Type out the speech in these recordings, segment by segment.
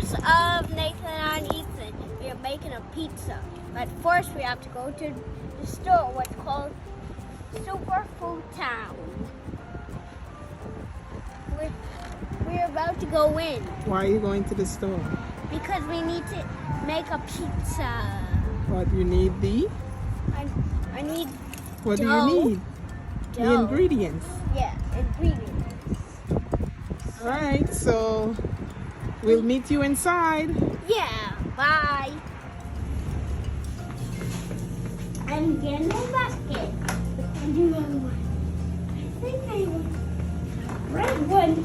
Friends of Nathan and Ethan, we are making a pizza. But first we have to go to the store, what's called Superfood Town. We're about to go in. Why are you going to the store? Because we need to make a pizza. What you need I need What dough. do you need? The Dough. ingredients. Yeah, ingredients. Alright, so we'll meet you inside. Yeah, bye. I'm getting a basket. I think I want a red one.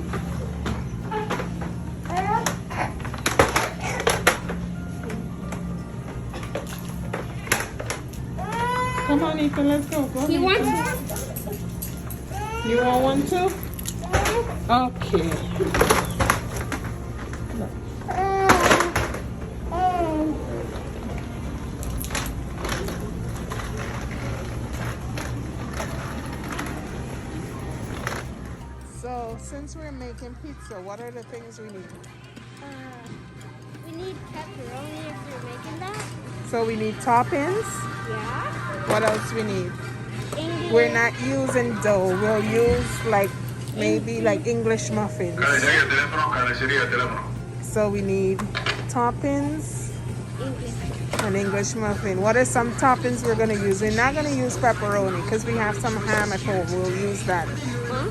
Come on, Ethan, let's go. Go You want Ethan. to? You want one too? Okay. So, since we're making pizza, what are the things we need? We need pepperoni if you're making that. So we need toppings. Yeah. What else we need? English. We're not using dough. We'll use like maybe like English muffins. So we need toppings English. and English muffin. What are some toppings we're gonna use? We're not gonna use pepperoni because we have some ham at home. We'll use that. Huh?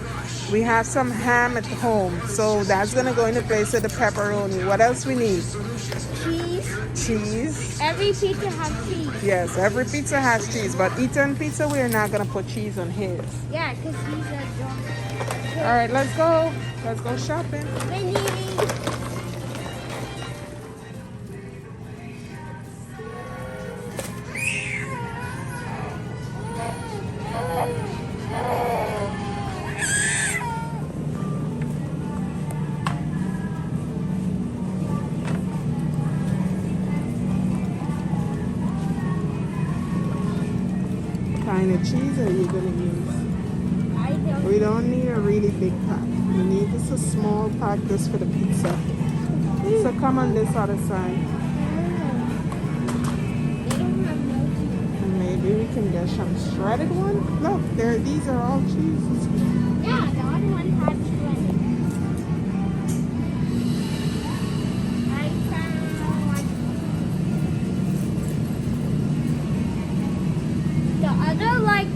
We have some ham at home, so that's gonna go in the place of the pepperoni. What else we need? Cheese. Cheese. Every pizza has cheese. Yes, every pizza has cheese, but Ethan pizza we're not gonna put cheese on his. Yeah, because he's a drunk. All right, let's go. Let's go shopping. Vinny. What kind of cheese are you gonna use? I don't. We don't need a really big pack. We need just a small pack just for the pizza. So come on this other side. They don't have no cheese. And maybe we can get some shredded one. Look, there. These are all cheeses. Yeah, the other one had shredded. I found one. The other like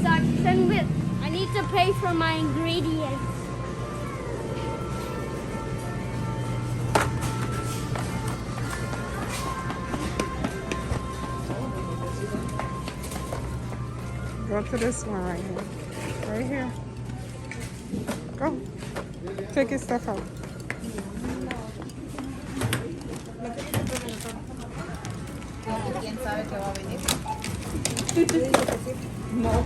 section with I need to pay for my ingredients. Go to this one right here. Right here. Go. Take your stuff out. ¿Quién sabe que va a venir? No.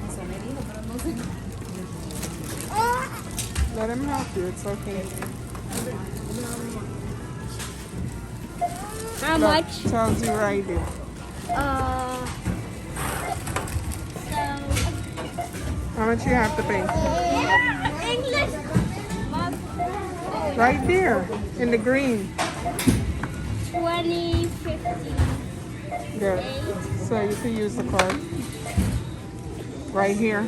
Eso me dijo, pero no sé. Let him help you. It's okay. How Look, much? tells you right there. How much you have to pay? English. Right there in the green. 20, 50. There. So you can use the card. Right here.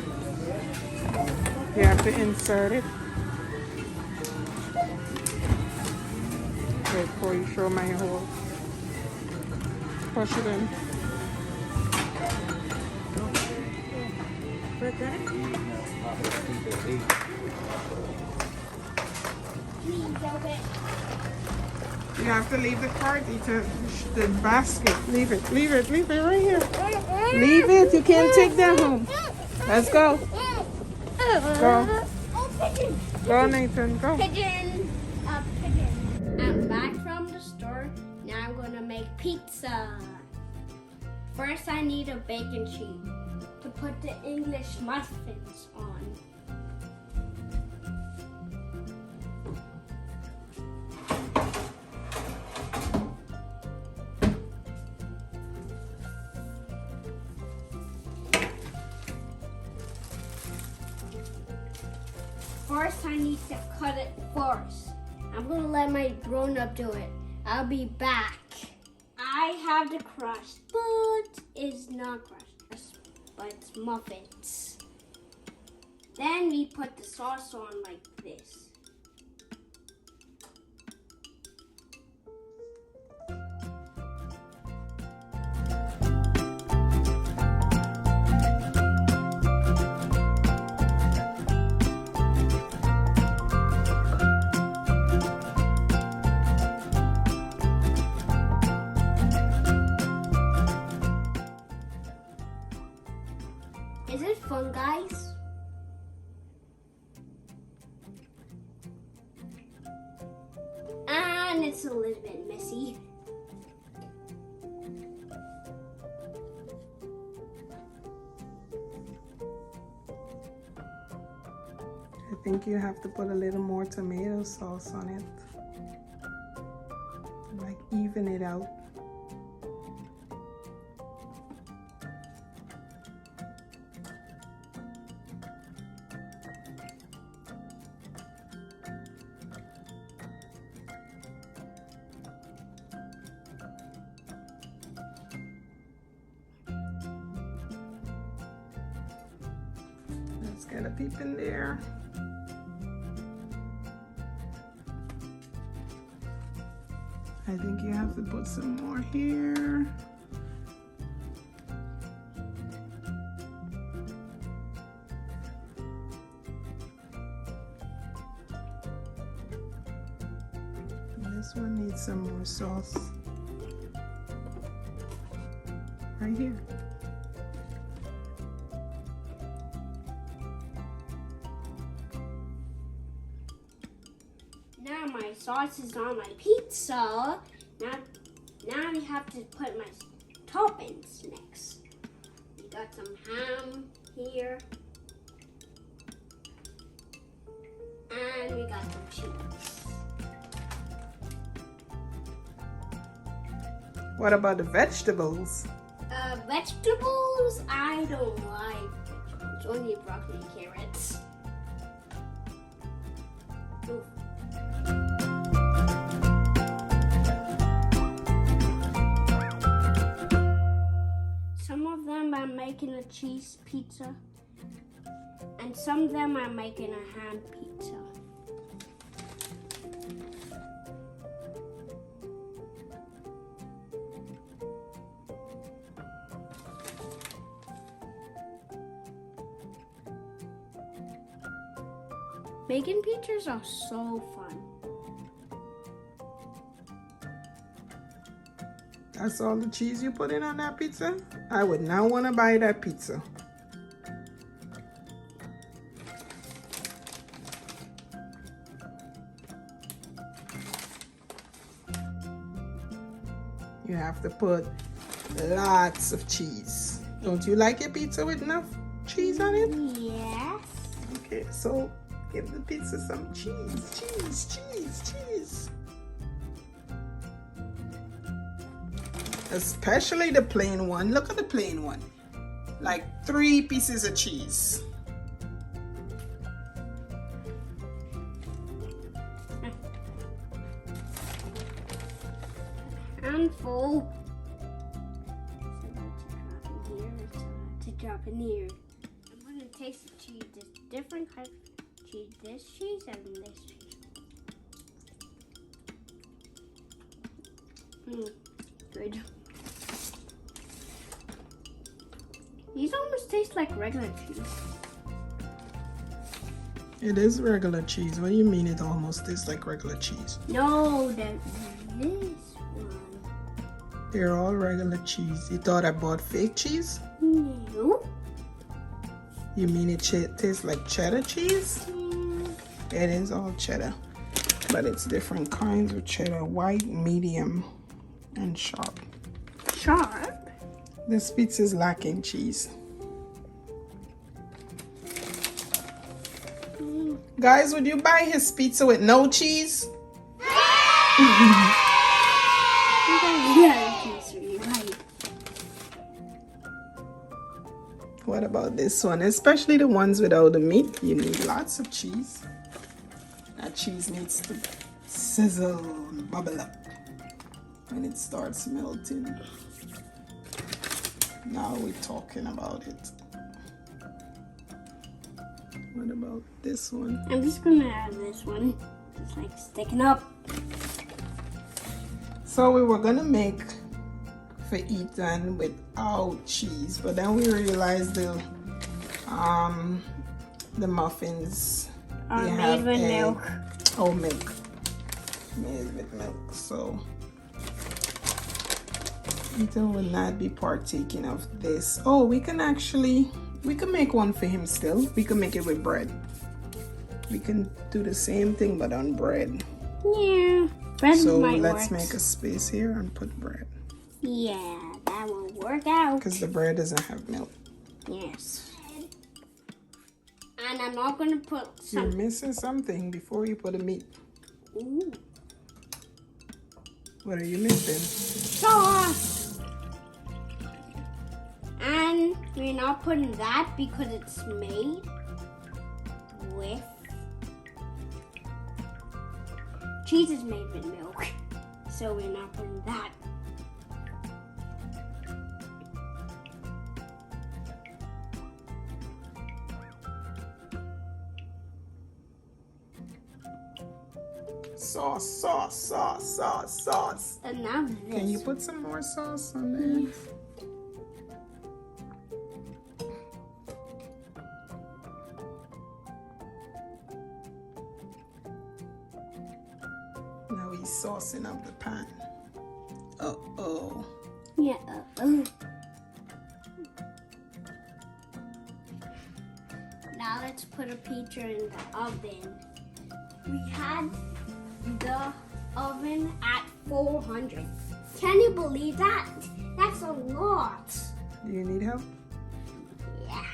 You have to insert it. Okay, before you show my hole. Push it in. You have to leave the card, the basket. Leave it right here. Leave it, you can't take that home. Let's go. Go. Go, Nathan, go. Pigeon. Pigeon. I'm back from the store. Now I'm gonna make pizza. First, I need a bacon sheet to put the English muffins on. First, I need to cut it first. I'm gonna let my grown-up do it. I'll be back. I have the crust, but it's not crust, but it's muffins. Then we put the sauce on like this. Is it fun, guys? And it's a little bit messy. I think you have to put a little more tomato sauce on it. Like even it out. Let's get a peep in there. I think you have to put some more here. This one needs some more sauce. Right here. Now my sauce is on my pizza. Now we have to put my toppings next. We got some ham here. And we got some cheese. What about the vegetables? Vegetables? I don't like vegetables. Only broccoli and carrots. Oof. Some of them I'm making a cheese pizza, and some of them I'm making a ham pizza. Making pizzas are so fun. That's all the cheese you put in on that pizza? I would not want to buy that pizza. You have to put lots of cheese. Don't you like your pizza with enough cheese on it? Yes. Okay, so give the pizza some cheese, cheese. Especially the plain one. Look at the plain one. Like 3 pieces of cheese. Handful. To drop in here. I'm gonna taste the cheese. There's different kinds of cheese. This cheese and this cheese. Good. These almost taste like regular cheese. It is regular cheese. What do you mean it almost tastes like regular cheese? No, this one. They're all regular cheese. You thought I bought fake cheese? No. You mean it tastes like cheddar cheese? It is all cheddar. But it's different kinds of cheddar. White, medium, and sharp. Sharp? This pizza is lacking cheese. Guys, would you buy his pizza with no cheese? What about this one? Especially the ones without the meat. You need lots of cheese. That cheese needs to sizzle and bubble up when it starts melting. Now we're talking about it. What about this one? I'm just gonna add this one. It's like sticking up. So we were gonna make for Ethan without cheese, but then we realized the muffins Are they made have with egg. milk. Oh, milk. Made with milk. So Ethan will not be partaking of this. Oh, we can make one for him still. We can make it with bread. We can do the same thing but on bread. Yeah. Bread So might let's work. make a space here and put bread. Yeah, that will work out. Because the bread doesn't have milk. Yes. And I'm not gonna put You're some. missing something before you put the meat. Ooh. What are you missing? Sauce. And we're not putting that because it's made with cheese is made with milk, so we're not putting that. Sauce. And now this. Can you put some more sauce on there? Now he's saucing up the pan. Uh-oh. Yeah. Now let's put a pizza in the oven. We had the oven at 400. Can you believe that? That's a lot. Do you need help? Yeah.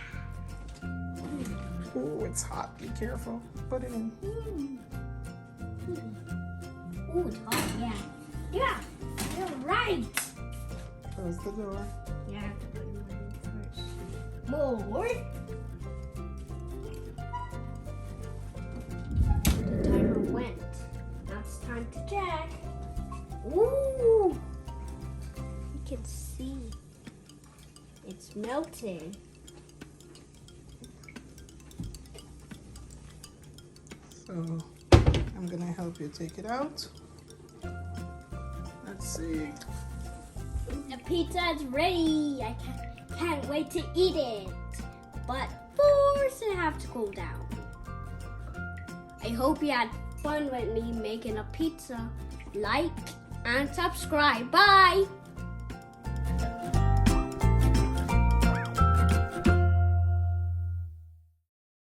Oh, it's hot. Be careful. Put it in. Ooh, it's hot. Yeah. Yeah. You're right. Close the door. Yeah. I have to put it in first. More. The timer went. Now it's time to check. Ooh. You can see it's melting. So I'm gonna help you take it out. Let's see. The pizza is ready. I can't wait to eat it. But first, I have to cool down. I hope you had fun with me making a pizza. Like and subscribe. Bye.